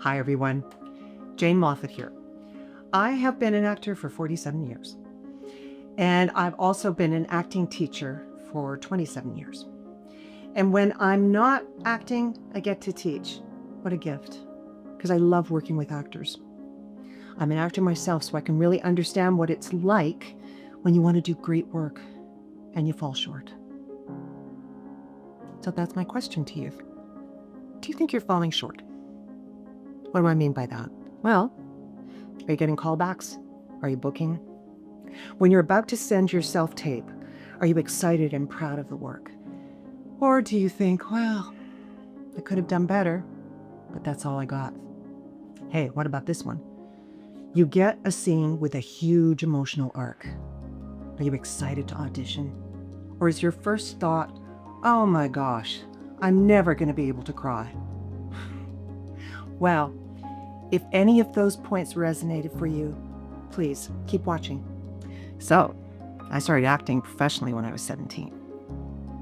Hi everyone, Jane Moffat here. I have been an actor for 47 years, and I've also been an acting teacher for 27 years. And when I'm not acting, I get to teach. What a gift, because I love working with actors. I'm an actor myself, so I can really understand what it's like when you want to do great work and you fall short. So that's my question to you. Do you think you're falling short? What do I mean by that? Well, are you getting callbacks? Are you booking? When you're about to send your self-tape, are you excited and proud of the work? Or do you think, well, I could have done better, but that's all I got? Hey, what about this one? You get a scene with a huge emotional arc. Are you excited to audition? Or is your first thought, oh my gosh, I'm never going to be able to cry? Well, if any of those points resonated for you, please keep watching. So, I started acting professionally when I was 17,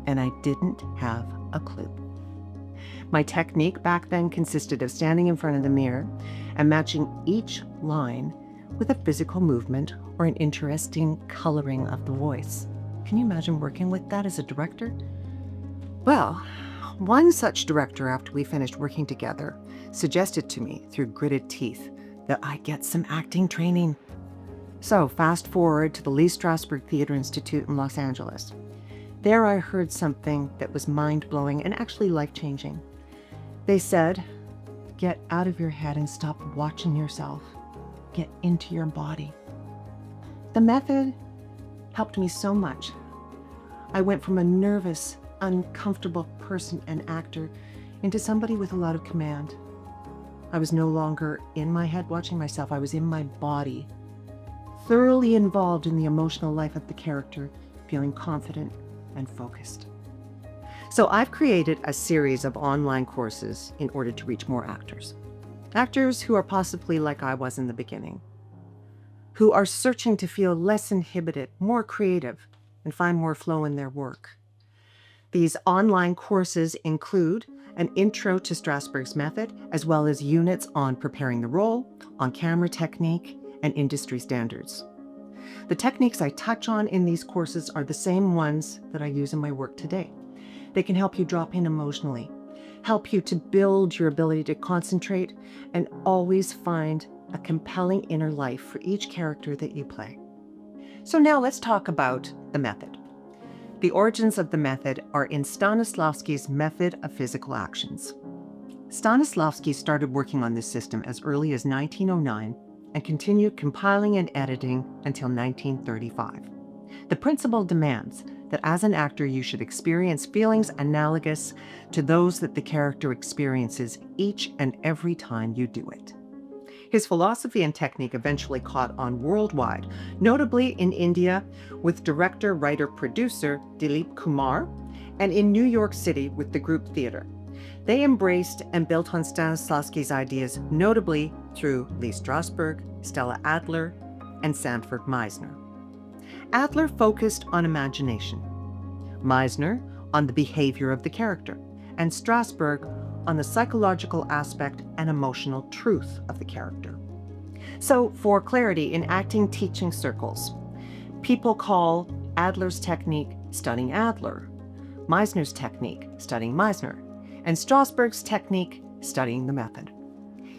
and I didn't have a clue. My technique back then consisted of standing in front of the mirror and matching each line with a physical movement or an interesting coloring of the voice. Can you imagine working with that as a director? Well, one such director, after we finished working together, suggested to me through gritted teeth that I get some acting training. So fast forward to the Lee Strasberg Theatre Institute in Los Angeles. There I heard something that was mind-blowing and actually life-changing. They said, get out of your head and stop watching yourself. Get into your body. The method helped me so much. I went from a nervous, uncomfortable person and actor into somebody with a lot of command. I was no longer in my head watching myself. I was in my body, thoroughly involved in the emotional life of the character, feeling confident and focused. So I've created a series of online courses in order to reach more actors. Actors who are possibly like I was in the beginning, who are searching to feel less inhibited, more creative, and find more flow in their work. These online courses include an intro to Strasberg's method, as well as units on preparing the role, on camera technique, and industry standards. The techniques I touch on in these courses are the same ones that I use in my work today. They can help you drop in emotionally, help you to build your ability to concentrate, and always find a compelling inner life for each character that you play. So now let's talk about the method. The origins of the method are in Stanislavski's Method of Physical Actions. Stanislavski started working on this system as early as 1909 and continued compiling and editing until 1935. The principle demands that as an actor you should experience feelings analogous to those that the character experiences each and every time you do it. His philosophy and technique eventually caught on worldwide, notably in India with director, writer, producer Dilip Kumar, and in New York City with the Group Theatre. They embraced and built on Stanislavski's ideas, notably through Lee Strasberg, Stella Adler, and Sanford Meisner. Adler focused on imagination, Meisner on the behavior of the character, and Strasberg on the psychological aspect and emotional truth of the character. So, for clarity, in acting teaching circles, people call Adler's technique studying Adler, Meisner's technique studying Meisner, and Strasberg's technique studying the method.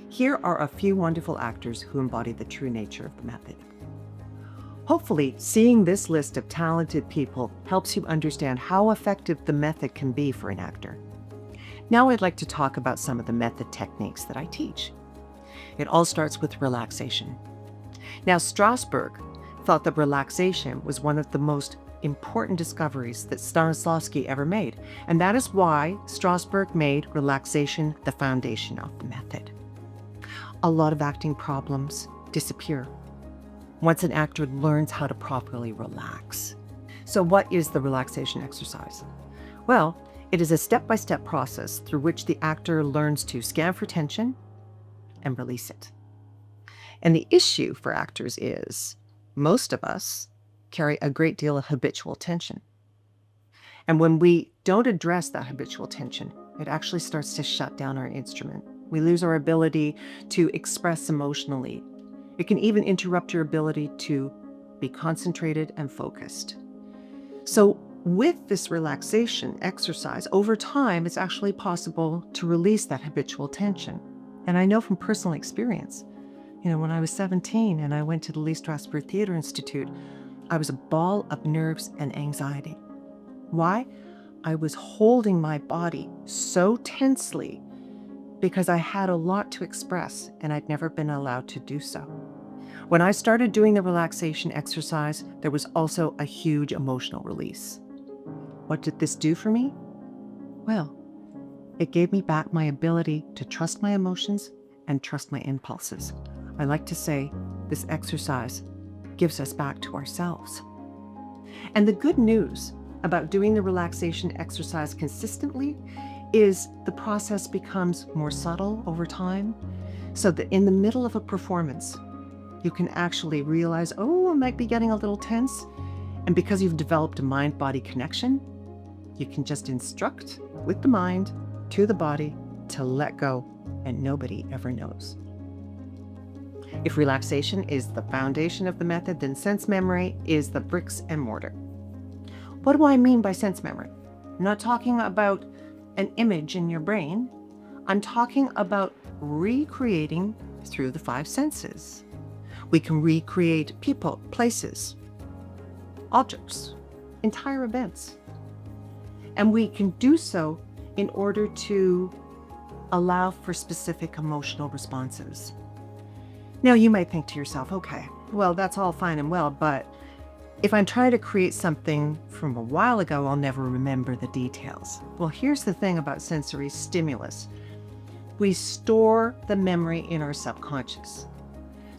Here are a few wonderful actors who embody the true nature of the method. Hopefully, seeing this list of talented people helps you understand how effective the method can be for an actor. Now I'd like to talk about some of the method techniques that I teach. It all starts with relaxation. Now, Strasberg thought that relaxation was one of the most important discoveries that Stanislavski ever made, and that is why Strasberg made relaxation the foundation of the method. A lot of acting problems disappear once an actor learns how to properly relax. So what is the relaxation exercise? Well, it is a step-by-step process through which the actor learns to scan for tension and release it. And the issue for actors is most of us carry a great deal of habitual tension. And when we don't address that habitual tension, it actually starts to shut down our instrument. We lose our ability to express emotionally. It can even interrupt your ability to be concentrated and focused. So with this relaxation exercise, over time, it's actually possible to release that habitual tension. And I know from personal experience, when I was 17 and I went to the Lee Strasberg Theater Institute, I was a ball of nerves and anxiety. Why? I was holding my body so tensely because I had a lot to express and I'd never been allowed to do so. When I started doing the relaxation exercise, there was also a huge emotional release. What did this do for me? Well, it gave me back my ability to trust my emotions and trust my impulses. I like to say this exercise gives us back to ourselves. And the good news about doing the relaxation exercise consistently is the process becomes more subtle over time, so that in the middle of a performance, you can actually realize, oh, I might be getting a little tense. And because you've developed a mind-body connection, you can just instruct with the mind to the body to let go, and nobody ever knows. If relaxation is the foundation of the method, then sense memory is the bricks and mortar. What do I mean by sense memory? I'm not talking about an image in your brain. I'm talking about recreating through the 5 senses. We can recreate people, places, objects, entire events. And we can do so in order to allow for specific emotional responses. Now, you might think to yourself, okay, well, that's all fine and well, but if I'm trying to create something from a while ago, I'll never remember the details. Well, here's the thing about sensory stimulus. We store the memory in our subconscious.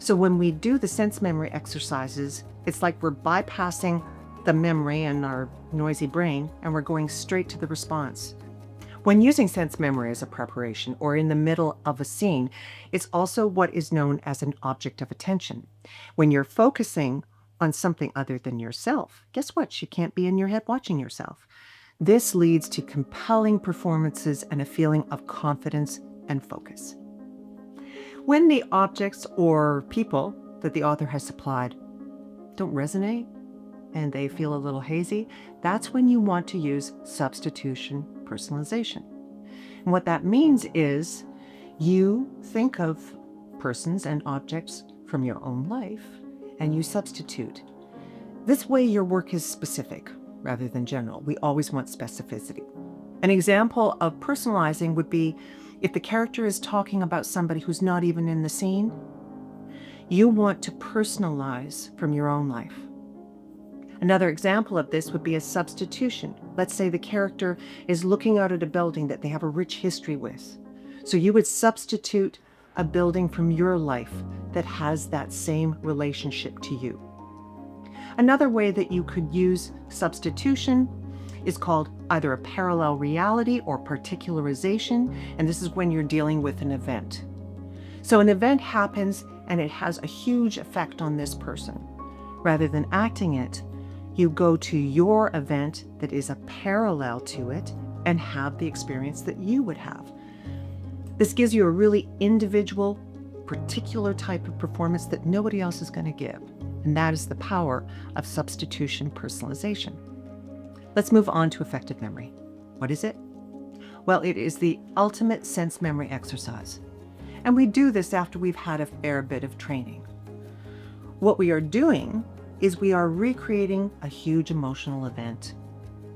So when we do the sense memory exercises, it's like we're bypassing the memory in our noisy brain and we're going straight to the response. When using sense memory as a preparation or in the middle of a scene, it's also what is known as an object of attention. When you're focusing on something other than yourself, guess what? You can't be in your head watching yourself. This leads to compelling performances and a feeling of confidence and focus. When the objects or people that the author has supplied don't resonate and they feel a little hazy, that's when you want to use substitution personalization. And what that means is you think of persons and objects from your own life and you substitute. This way your work is specific rather than general. We always want specificity. An example of personalizing would be if the character is talking about somebody who's not even in the scene, you want to personalize from your own life. Another example of this would be a substitution. Let's say the character is looking out at a building that they have a rich history with. So you would substitute a building from your life that has that same relationship to you. Another way that you could use substitution is called either a parallel reality or particularization, and this is when you're dealing with an event. So an event happens and it has a huge effect on this person. Rather than acting it, you go to your event that is a parallel to it and have the experience that you would have. This gives you a really individual, particular type of performance that nobody else is going to give. And that is the power of substitution personalization. Let's move on to effective memory. What is it? Well, it is the ultimate sense memory exercise. And we do this after we've had a fair bit of training. What we are doing is we are recreating a huge emotional event,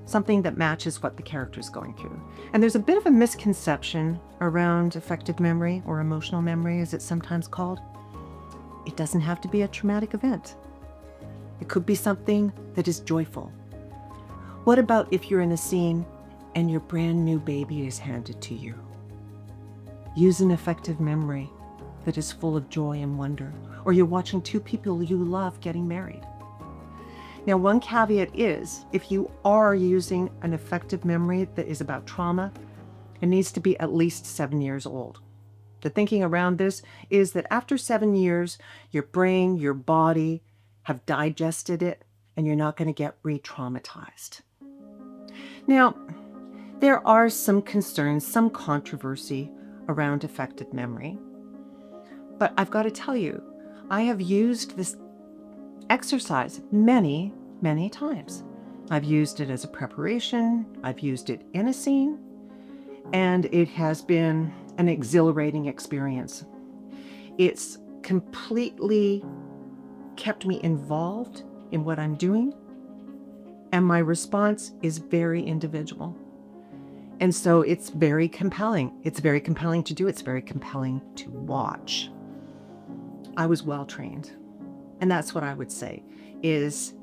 something that matches what the character is going through. And there's a bit of a misconception around effective memory, or emotional memory as it's sometimes called. It doesn't have to be a traumatic event. It could be something that is joyful. What about if you're in a scene and your brand new baby is handed to you? Use an effective memory that is full of joy and wonder. Or you're watching 2 people you love getting married. Now, one caveat is, if you are using an effective memory that is about trauma, it needs to be at least 7 years old. The thinking around this is that after 7 years, your brain, your body have digested it, and you're not going to get re-traumatized. Now, there are some concerns, some controversy around affected memory. But I've got to tell you, I have used this exercise many, many times. I've used it as a preparation, I've used it in a scene, and it has been an exhilarating experience. It's completely kept me involved in what I'm doing, and my response is very individual. And so it's very compelling. It's very compelling to do. It's very compelling to watch. I was well trained. And that's what I would say is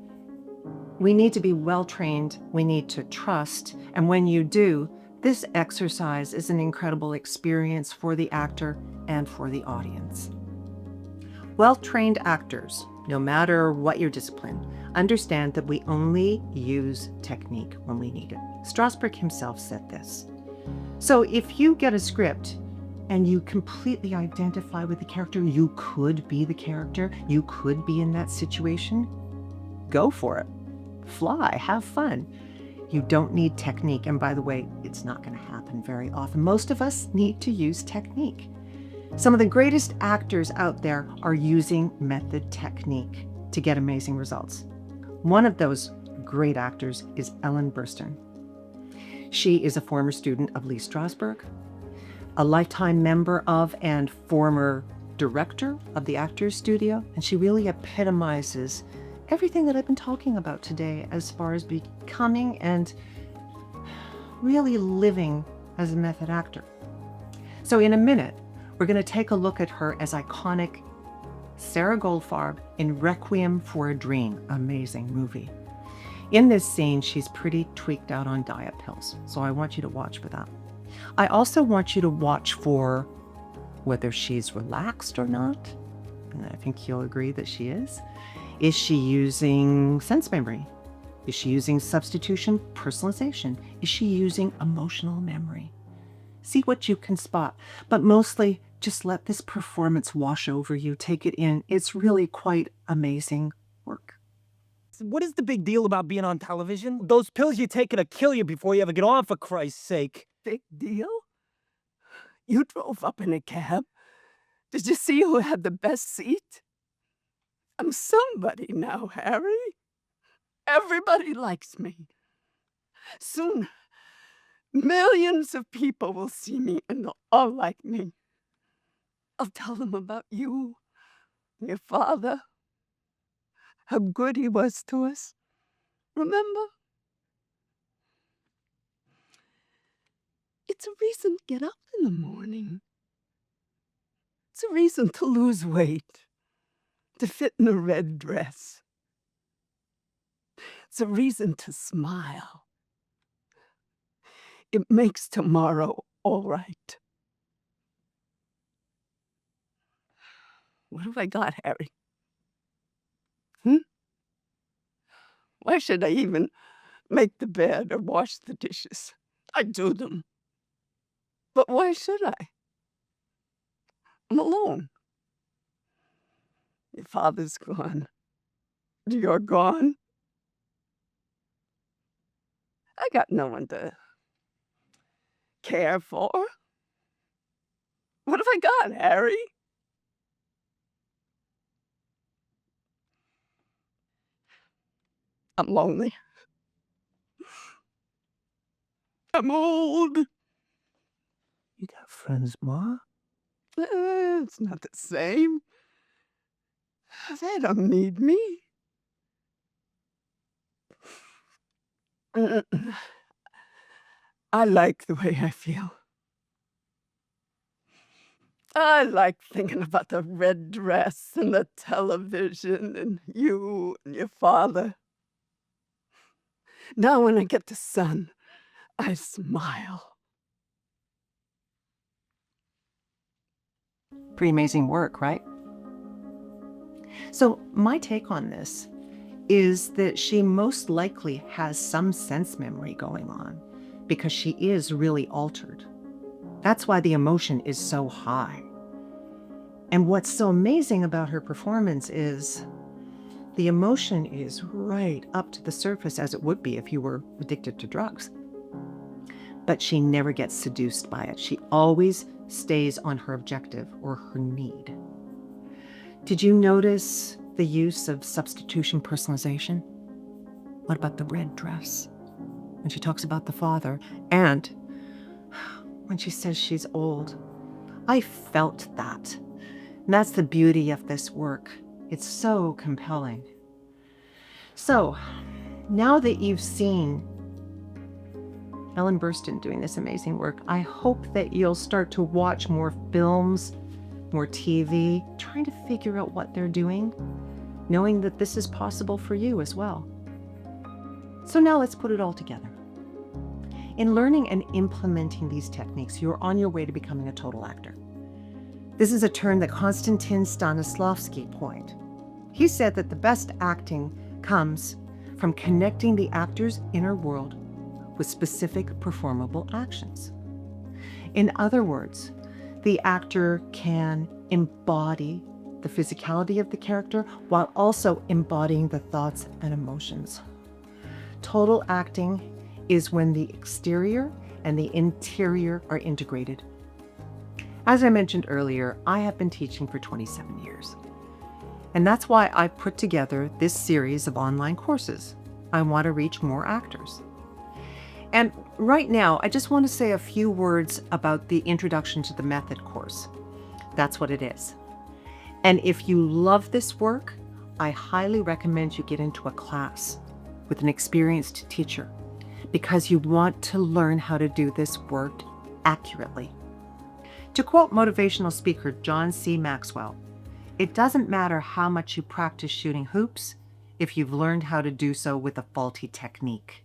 we need to be well trained. We need to trust. And when you do, this exercise is an incredible experience for the actor and for the audience. Well-trained actors, no matter what your discipline, understand that we only use technique when we need it. Strasberg himself said this. So if you get a script and you completely identify with the character, you could be the character, you could be in that situation, go for it. Fly, have fun. You don't need technique. And by the way, it's not going to happen very often. Most of us need to use technique. Some of the greatest actors out there are using method technique to get amazing results. One of those great actors is Ellen Burstyn. She is a former student of Lee Strasberg, a lifetime member of and former director of the Actors Studio, and she really epitomizes everything that I've been talking about today as far as becoming and really living as a method actor. So in a minute, we're going to take a look at her as iconic Sarah Goldfarb in Requiem for a Dream. Amazing movie. In this scene, she's pretty tweaked out on diet pills, so I want you to watch for that. I also want you to watch for whether she's relaxed or not, and I think you'll agree that she is. Is she using sense memory? Is she using substitution, personalization? Is she using emotional memory? See what you can spot, but mostly just let this performance wash over you, take it in. It's really quite amazing work. What is the big deal about being on television? Those pills you take to kill you before you ever get on, for Christ's sake. Big deal? You drove up in a cab. Did you see who had the best seat? I'm somebody now, Harry. Everybody likes me. Soon, millions of people will see me and they'll all like me. I'll tell them about you, your father, how good he was to us. Remember? It's a reason to get up in the morning. It's a reason to lose weight, to fit in a red dress. It's a reason to smile. It makes tomorrow all right. What have I got, Harry? Why should I even make the bed or wash the dishes? I do them. But why should I? I'm alone. Your father's gone. You're gone. I got no one to care for. What have I got, Harry? I'm lonely. I'm old. You got friends, Ma? It's not the same. They don't need me. I like the way I feel. I like thinking about the red dress and the television and you and your father. Now when I get the sun, I smile. Pretty amazing work, right? So my take on this is that she most likely has some sense memory going on because she is really altered. That's why the emotion is so high. And what's so amazing about her performance is the emotion is right up to the surface, as it would be if you were addicted to drugs. But she never gets seduced by it. She always stays on her objective or her need. Did you notice the use of substitution personalization? What about the red dress? When she talks about the father, and when she says she's old. I felt that. And that's the beauty of this work. It's so compelling. So, now that you've seen Ellen Burstyn doing this amazing work, I hope that you'll start to watch more films, more TV, trying to figure out what they're doing, knowing that this is possible for you as well. So now let's put it all together. In learning and implementing these techniques, you're on your way to becoming a total actor. This is a term that Konstantin Stanislavski coined. He said that the best acting comes from connecting the actor's inner world with specific performable actions. In other words, the actor can embody the physicality of the character while also embodying the thoughts and emotions. Total acting is when the exterior and the interior are integrated. As I mentioned earlier, I have been teaching for 27 years. And that's why I put together this series of online courses. I want to reach more actors. And right now, I just want to say a few words about the Introduction to the Method course. That's what it is. And if you love this work, I highly recommend you get into a class with an experienced teacher, because you want to learn how to do this work accurately. To quote motivational speaker John C. Maxwell, "It doesn't matter how much you practice shooting hoops if you've learned how to do so with a faulty technique."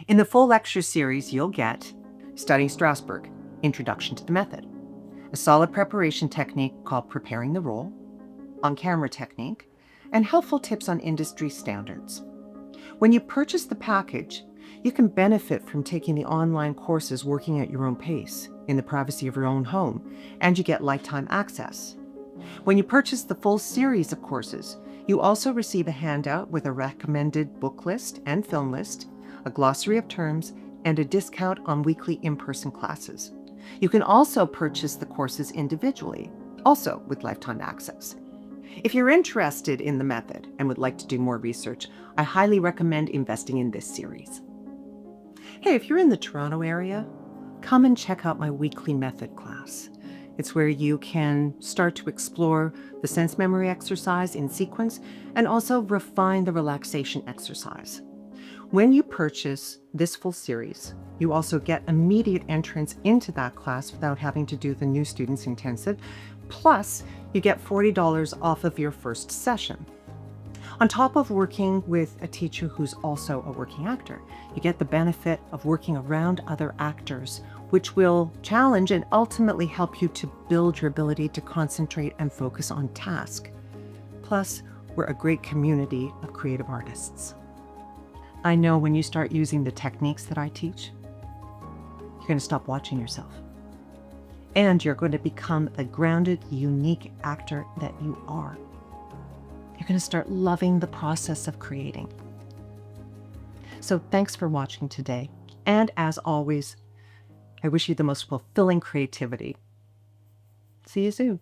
In the full lecture series, you'll get Studying Strasberg, Introduction to the Method, a solid preparation technique called Preparing the Role, on-camera technique, and helpful tips on industry standards. When you purchase the package, you can benefit from taking the online courses working at your own pace, in the privacy of your own home, and you get lifetime access. When you purchase the full series of courses, you also receive a handout with a recommended book list and film list, a glossary of terms, and a discount on weekly in-person classes. You can also purchase the courses individually, also with lifetime access. If you're interested in the method and would like to do more research, I highly recommend investing in this series. Hey, if you're in the Toronto area, come and check out my weekly method class. It's where you can start to explore the sense memory exercise in sequence and also refine the relaxation exercise. When you purchase this full series, you also get immediate entrance into that class without having to do the new students intensive. Plus, you get $40 off of your first session. On top of working with a teacher who's also a working actor, you get the benefit of working around other actors, which will challenge and ultimately help you to build your ability to concentrate and focus on task. Plus, we're a great community of creative artists. I know when you start using the techniques that I teach, you're going to stop watching yourself. And you're going to become the grounded, unique actor that you are. You're going to start loving the process of creating. So thanks for watching today. And as always, I wish you the most fulfilling creativity. See you soon.